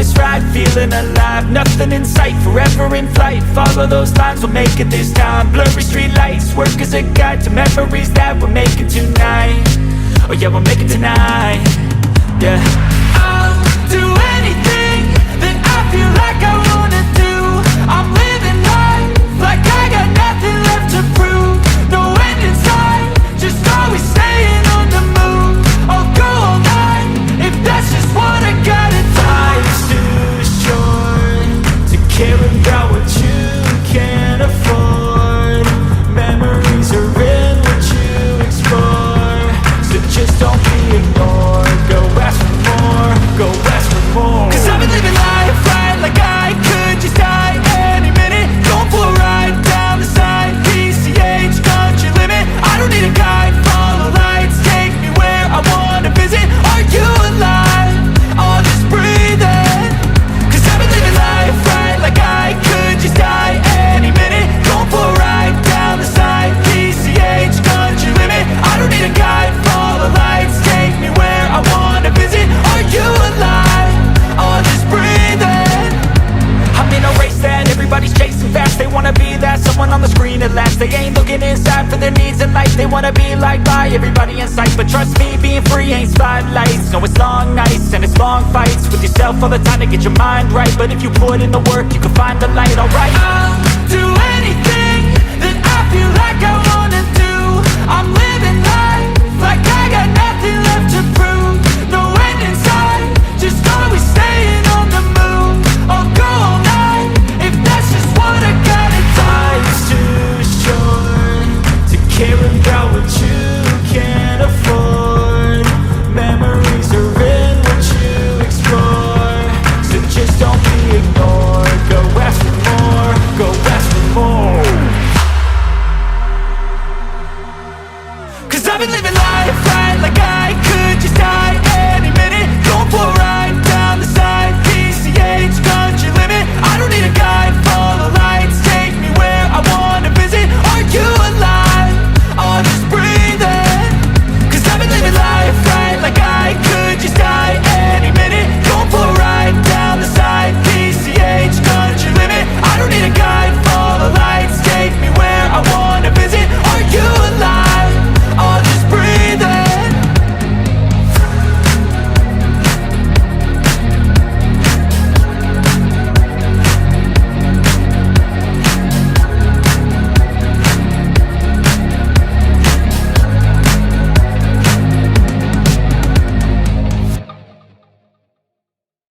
this ride, feeling alive. Nothing in sight, forever in flight. Follow those lines, we'll make it this time. Blurry street lights, work as a guide to memories that we're making tonight. Oh yeah, we'll make it tonight. Yeah, I'll do anything that I feel like I wanna do. I'm living life like I got nothing left to prove. No end in sight, just always staying on the move. I'll go all night if that's just what I gotta do. Life's too short to care about what you can't afford. Memories are in what you explore, so just don't be ignored. Go ask for more, go ask for more. 'Cause I've been living life right like I could just die any minute. Going for a ride down the side, PCH, country limit. I don't need a guide, follow lights, take me where I wanna visit. Are you alive? I'll just breathe in. 'Cause I've been living life right like I could just die any minute. Going for a ride down the side, PCH, country limit. I don't need a guide, follow lights, take me where I wanna visit. Are you alive? I'll just breathe in. I'm in a race that everybody's chasing fast. They wanna be that someone on the screen at last. They ain't looking inside for their needs in life. They wanna be liked by everybody in sight. But trust me, being free ain't spotlights. No, it's long nights and it's long fights with yourself all the time to get your mind right. But if you put in the work, you can find the light, alright? I'll do anything